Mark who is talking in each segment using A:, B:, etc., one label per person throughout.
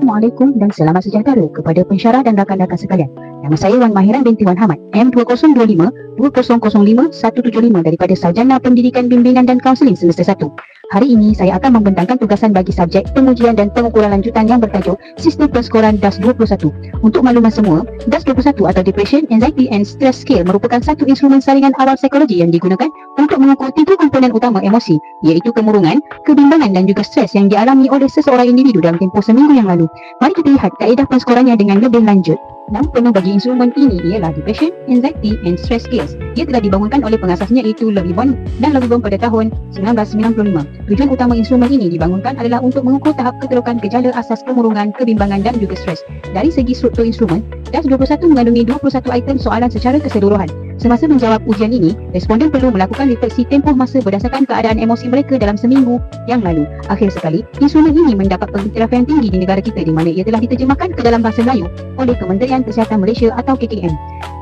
A: Assalamualaikum dan selamat sejahtera kepada pensyarah dan rakan-rakan sekalian. Nama saya Wan Mahiran binti Wan Hamad, M2025-2005-175 daripada Sarjana Pendidikan Bimbingan dan Kaunseling Semester 1. Hari ini saya akan membentangkan tugasan bagi subjek pengujian dan pengukuran lanjutan yang bertajuk Sistem Penskoran DAS 21. Untuk makluman semua, DAS 21 atau Depression, Anxiety and Stress Scale merupakan satu instrumen saringan awal psikologi yang digunakan untuk mengukur tiga komponen utama emosi, iaitu kemurungan, kebimbangan dan juga stres yang dialami oleh seseorang individu dalam tempoh seminggu yang lalu. Mari kita lihat kaedah penskorannya dengan lebih lanjut. Nama penuh bagi instrumen ini ialah Depression, Anxiety and Stress Scales. Ia telah dibangunkan oleh pengasasnya iaitu Lovibond dan Lovibond pada tahun 1995. Tujuan utama instrumen ini dibangunkan adalah untuk mengukur tahap keterokan gejala asas kemurungan, kebimbangan dan juga stres. Dari segi struktur instrumen, DAS 21 mengandungi 21 item soalan secara keseluruhan. Semasa menjawab ujian ini, responden perlu melakukan refleksi tempoh masa berdasarkan keadaan emosi mereka dalam seminggu yang lalu. Akhir sekali, instrumen ini mendapat pengiktirafan tinggi di negara kita di mana ia telah diterjemahkan ke dalam bahasa Melayu oleh Kementerian Kesihatan Malaysia atau KKM.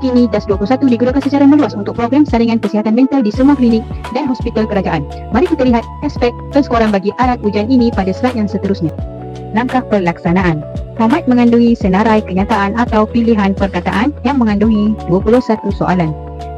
A: Kini DAS 21 digunakan secara meluas untuk program saringan kesihatan mental di semua klinik dan hospital kerajaan. Mari kita lihat aspek penskoran bagi alat ujian ini pada slide yang seterusnya. Langkah pelaksanaan. Format mengandungi senarai kenyataan atau pilihan perkataan yang mengandungi 21 soalan.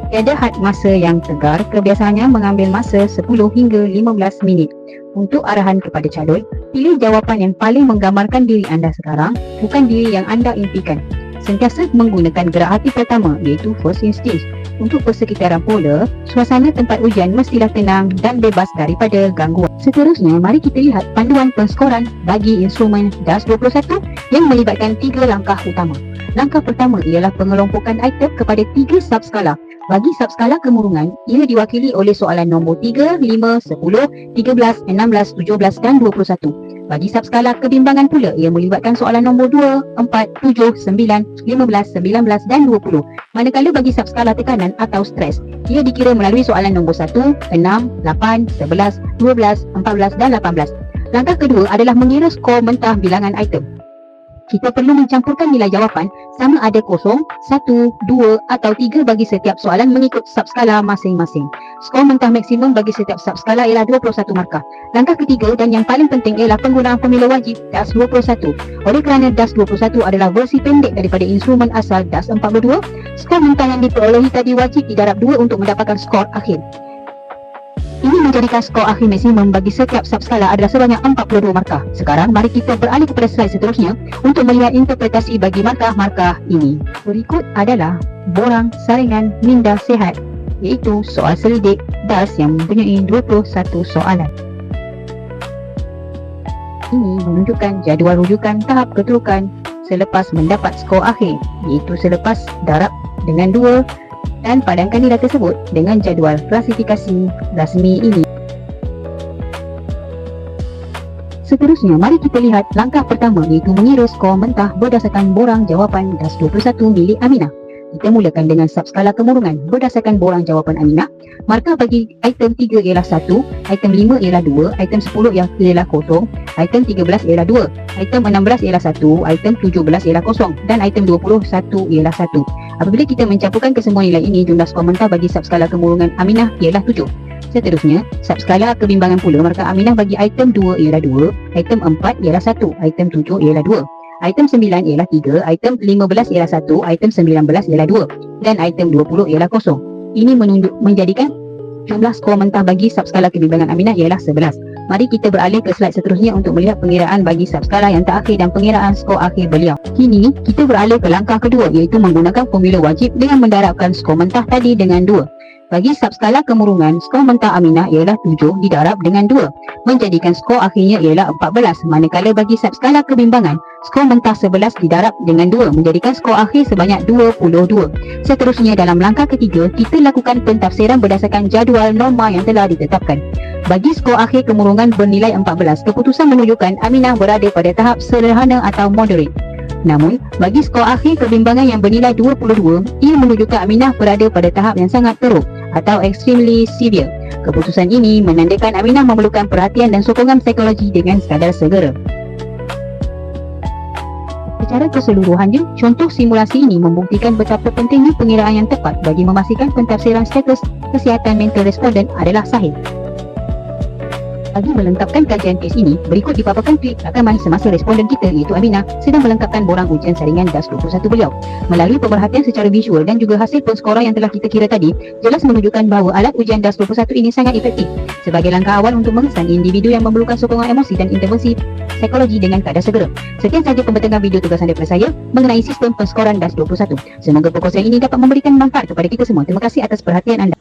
A: Tiada had masa yang tegar, kebiasaannya mengambil masa 10 hingga 15 minit. Untuk arahan kepada calon, pilih jawapan yang paling menggambarkan diri anda sekarang, bukan diri yang anda impikan. Sentiasa menggunakan gerak hati pertama iaitu first instinct. Untuk persekitaran pola, suasana tempat ujian mestilah tenang dan bebas daripada gangguan. Seterusnya, mari kita lihat panduan penskoran bagi instrumen DAS 21 yang melibatkan 3 langkah utama. Langkah pertama ialah pengelompokan item kepada 3 subskala. Bagi subskala kemurungan, ia diwakili oleh soalan nombor 3, 5, 10, 13, 16, 17 dan 21. Bagi subskala kebimbangan pula, ia melibatkan soalan nombor 2, 4, 7, 9, 15, 19 dan 20. Manakala bagi subskala tekanan atau stres, ia dikira melalui soalan nombor 1, 6, 8, 11, 12, 14 dan 18. Langkah kedua adalah mengira skor mentah bilangan item. Kita perlu mencampurkan nilai jawapan sama ada 0, 1, 2 atau 3 bagi setiap soalan mengikut subskala masing-masing. Skor mentah maksimum bagi setiap subskala ialah 21 markah. Langkah ketiga dan yang paling penting ialah penggunaan formula wajib DAS 21. Oleh kerana DAS 21 adalah versi pendek daripada instrumen asal DAS 42, skor mentah yang diperolehi tadi wajib didarab 2 untuk mendapatkan skor akhir. Ini menjadikan skor akhir maksimum bagi setiap subskala adalah sebanyak 42 markah. Sekarang mari kita beralih kepada slide seterusnya untuk melihat interpretasi bagi markah-markah ini. Berikut adalah borang saringan minda sihat, iaitu soal selidik DAS yang mempunyai 21 soalan. Ini menunjukkan jadual rujukan tahap keterokan selepas mendapat skor akhir, iaitu selepas darab dengan 2 dan padankan nilai tersebut dengan jadual klasifikasi rasmi ini. Seterusnya, mari kita lihat langkah pertama iaitu mengira skor mentah berdasarkan borang jawapan DAS 21 milik Aminah. Kita mulakan dengan subskala kemurungan berdasarkan borang jawapan Aminah. Markah bagi item 3 ialah 1, item 5 ialah 2, item 10 ialah 0, item 13 ialah 2, item 16 ialah 1, item 17 ialah 0 dan item 21 ialah 1. Apabila kita mencampurkan kesemua nilai ini, jumlah skor mentah bagi subskala kemurungan Aminah ialah 7. Seterusnya, subskala kebimbangan pula, markah Aminah bagi item 2 ialah 2, item 4 ialah 1, item 7 ialah 2. Item 9 ialah 3, item 15 ialah 1, item 19 ialah 2 dan item 20 ialah 0. Ini menjadikan jumlah skor mentah bagi subskala kebimbangan Aminah ialah 11. Mari kita beralih ke slide seterusnya untuk melihat pengiraan bagi subskala yang terakhir dan pengiraan skor akhir beliau. Kini kita beralih ke langkah kedua iaitu menggunakan formula wajib dengan mendarabkan skor mentah tadi dengan 2. Bagi subskala kemurungan, skor mentah Aminah ialah 7 didarab dengan 2, menjadikan skor akhirnya ialah 14. Manakala bagi subskala kebimbangan, skor mentah 11 didarab dengan 2, menjadikan skor akhir sebanyak 22. Seterusnya, dalam langkah ketiga, kita lakukan pentafsiran berdasarkan jadual norma yang telah ditetapkan. Bagi skor akhir kemurungan bernilai 14, keputusan menunjukkan Aminah berada pada tahap sederhana atau moderate. Namun, bagi skor akhir kebimbangan yang bernilai 22, ia menunjukkan Aminah berada pada tahap yang sangat teruk atau extremely severe. Keputusan ini menandakan Aminah memerlukan perhatian dan sokongan psikologi dengan sekadar segera. Secara keseluruhannya, contoh simulasi ini membuktikan betapa pentingnya pengiraan yang tepat bagi memastikan pentafsiran status kesihatan mental responden adalah sahih. Bagi melengkapkan kajian kes ini, berikut dipaparkan klip rakaman semasa responden kita iaitu Aminah sedang melengkapkan borang ujian saringan DAS 21 beliau. Melalui pemerhatian secara visual dan juga hasil penskoran yang telah kita kira tadi, jelas menunjukkan bahawa alat ujian DAS 21 ini sangat efektif sebagai langkah awal untuk mengesan individu yang memerlukan sokongan emosi dan intervensi psikologi dengan keadaan segera. Sekian sahaja pembentangan video tugasan daripada saya mengenai sistem penskoran DAS 21. Semoga perkongsian ini dapat memberikan manfaat kepada kita semua. Terima kasih atas perhatian anda.